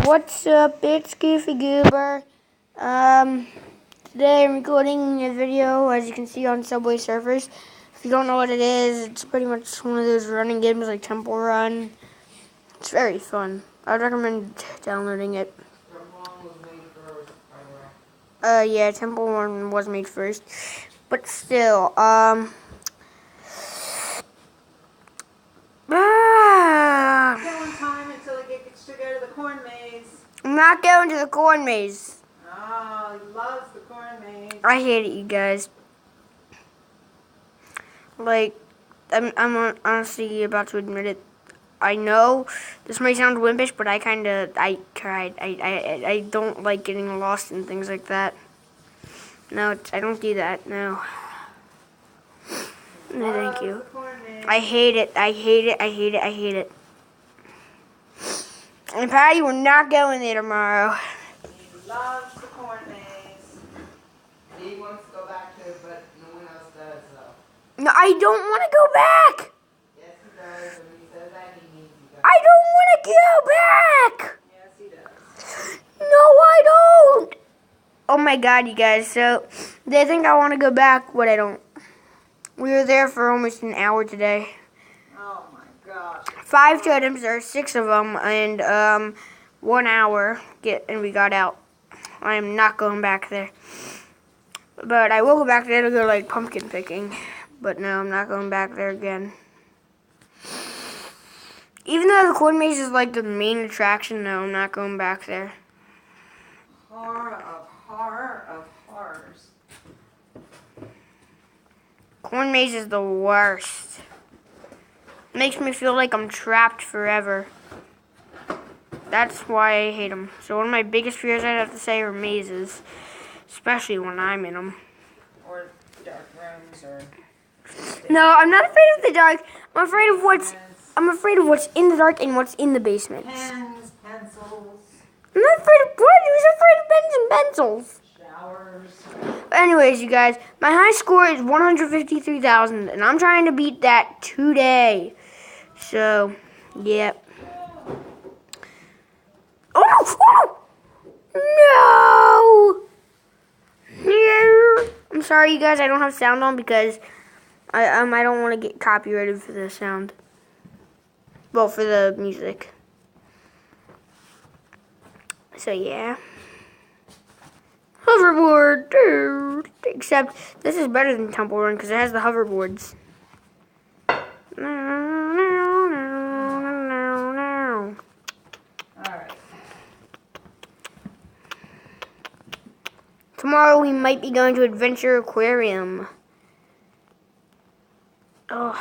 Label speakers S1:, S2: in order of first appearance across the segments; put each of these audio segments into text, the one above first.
S1: What's up? It's Goofy Goober. Today I'm recording a video, as you can see, on Subway Surfers. If you don't know what it is, it's pretty much one of those running games like Temple Run. It's very fun. I'd recommend downloading it. Yeah, Temple Run was made first, but still,
S2: Time until he gets to go to the corn maze.
S1: I'm not going to the corn maze.
S2: Oh, he loves the corn maze.
S1: I hate it, you guys. Like, I'm honestly about to admit it. I know this may sound wimpish, but I tried. I don't like getting lost in things like that. No, I don't do that. No. No, thank you. I hate it. I hate it. I hate it. I hate it. And Patty, we're not going there tomorrow.
S2: He loves the corn maze. He wants to go back to it, but no one else does, though.
S1: No, I don't want to go back.
S2: Yes, he does. When he says that, he means he does.
S1: I don't want to go back.
S2: Yes, he does.
S1: No, I don't. Oh my God, you guys. So they think I want to go back, but I don't. We were there for almost an hour today.
S2: Oh my gosh.
S1: 5 totems, there are 6 of them, and 1 hour, and we got out. I am not going back there. But I will go back there to go like pumpkin picking. But no, I'm not going back there again. Even though the corn maze is like the main attraction, no, I'm not going back there.
S2: Horror of horrors.
S1: Corn maze is the worst. Makes me feel like I'm trapped forever. That's why I hate them. So one of my biggest fears, I'd have to say, are mazes. Especially when I'm in them.
S2: Or dark rooms, or...
S1: No, I'm not afraid of the dark. I'm afraid of what's in the dark and what's in the basement.
S2: Pens, pencils.
S1: I'm not afraid of what? Who's afraid of pens and pencils?
S2: Showers.
S1: Anyways, you guys, my high score is 153,000, and I'm trying to beat that today. So, yep. Oh no! No! I'm sorry, you guys. I don't have sound on because I don't want to get copyrighted for the sound. Well, for the music. So yeah. Hoverboard, dude. Except this is better than Temple Run because it has the hoverboards.
S2: Alright.
S1: Tomorrow we might be going to Adventure Aquarium. Oh,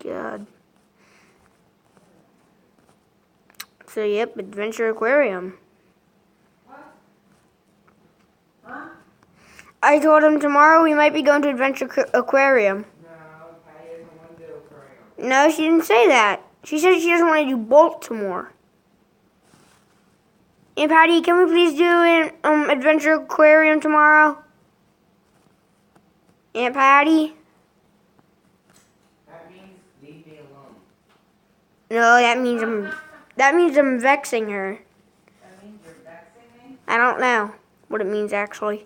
S1: God. So, yep, Adventure Aquarium.
S2: What? Huh?
S1: I told him tomorrow we might be going to Adventure Aquarium.
S2: No, Patty doesn't want to do aquarium.
S1: No, she didn't say that. She said she doesn't want to do Baltimore. Aunt Patty, can we please do an Adventure Aquarium tomorrow? Aunt Patty?
S2: That means leave me alone.
S1: No, that means I'm vexing her.
S2: That means you're vexing me?
S1: I don't know what it means actually.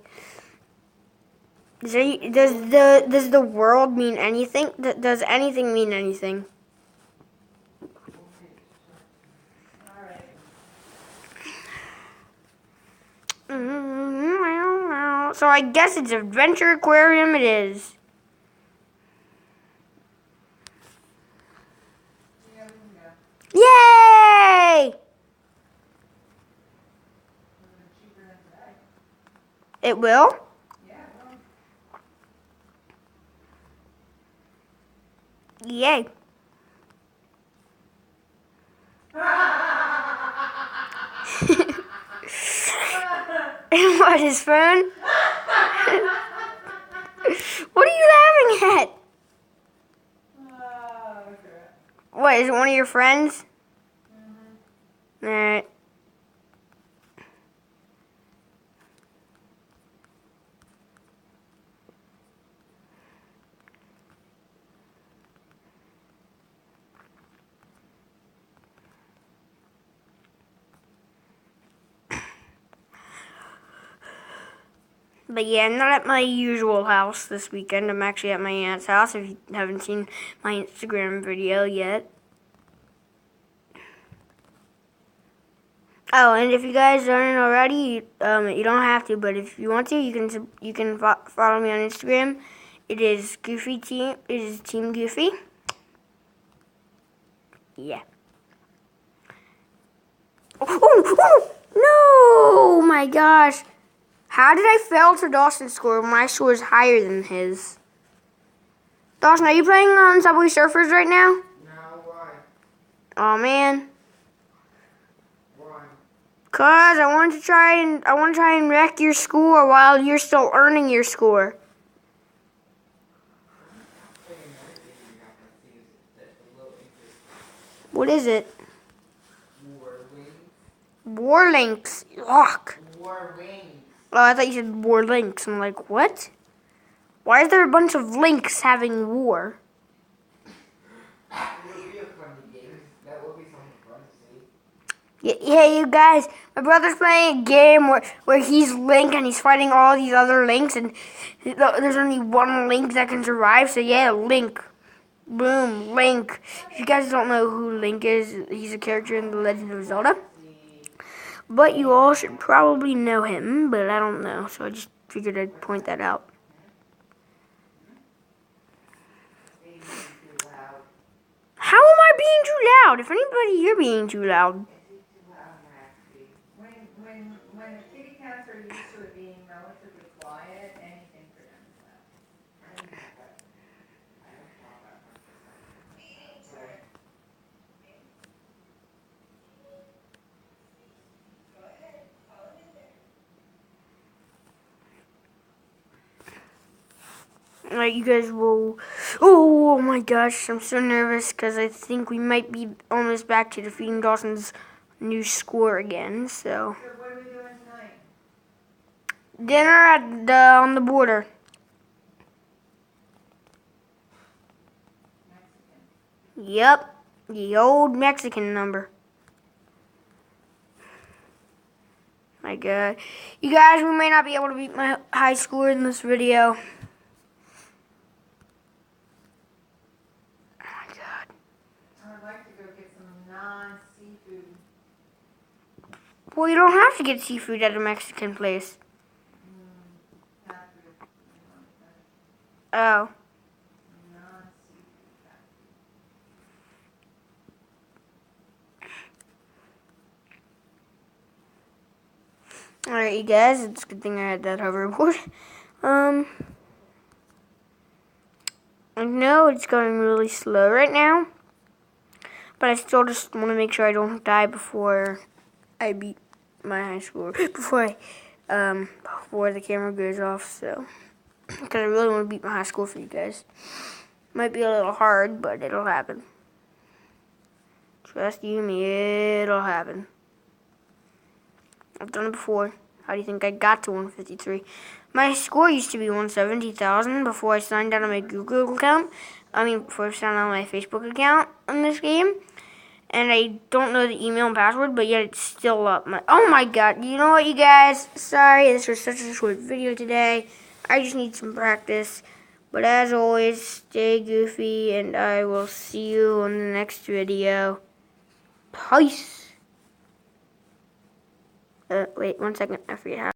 S1: Does the world mean anything? Does anything mean anything?
S2: Alright.
S1: So I guess it's Adventure Aquarium it is.
S2: Yeah, we can go.
S1: Yay!
S2: Cheaper than today.
S1: It will?
S2: Yeah,
S1: Yay. What is fun? What are you laughing at?
S2: okay.
S1: What, is it one of your friends?
S2: Mm-hmm.
S1: Alright. But yeah, I'm not at my usual house this weekend. I'm actually at my aunt's house, if you haven't seen my Instagram video yet. Oh, and if you guys aren't already, you don't have to, but if you want to, you can follow me on Instagram. It is Goofy Team. It is Team Goofy. Yeah. Oh, no! My gosh. How did I fail to Dawson's score when my score is higher than his? Dawson, are you playing on Subway Surfers right now?
S2: No, why?
S1: Oh man.
S2: Why?
S1: Cause I want to try and wreck your score while you're still earning your score. What is it? War links. Ugh.
S2: War wings.
S1: Oh, I thought you said war links. I'm like, what? Why is there a bunch of links having war?
S2: That would be a funny game. That would be something fun to see.
S1: Yeah, you guys, my brother's playing a game where he's Link and he's fighting all these other Links, and there's only one Link that can survive, so yeah, Link. Boom, Link. If you guys don't know who Link is, he's a character in The Legend of Zelda. But you all should probably know him, but I don't know, so I just figured I'd point that out. How am I being too loud? If anybody, you're being too loud.
S3: When the kitty cats are used to it being relatively quiet, anything for them is loud.
S1: Alright, you guys will... Oh my gosh, I'm so nervous because I think we might be almost back to defeating Dawson's new score again, so...
S3: So what are we doing tonight?
S1: Dinner on the border.
S3: Mexican.
S1: Yep, the old Mexican number. My God. You guys, we may not be able to beat my high score in this video. Oh my God.
S3: I would like to go get some non-seafood.
S1: Well, you don't have to get seafood at a Mexican place. Oh. Alright, you guys, it's a good thing I had that hoverboard. I know it's going really slow right now, but I still just want to make sure I don't die before I beat my high score, before the camera goes off, so, because I really want to beat my high score for you guys. Might be a little hard, but it'll happen. Trust you me, it'll happen. I've done it before. How do you think I got to 153? My score used to be 170,000 before I signed out of my Google account. Before I signed out of my Facebook account on this game. And I don't know the email and password, but yet it's still up. Oh my God. You know what, you guys? Sorry, this was such a short video today. I just need some practice. But as always, stay goofy, and I will see you on the next video. Peace. Wait 1 second. I forget how.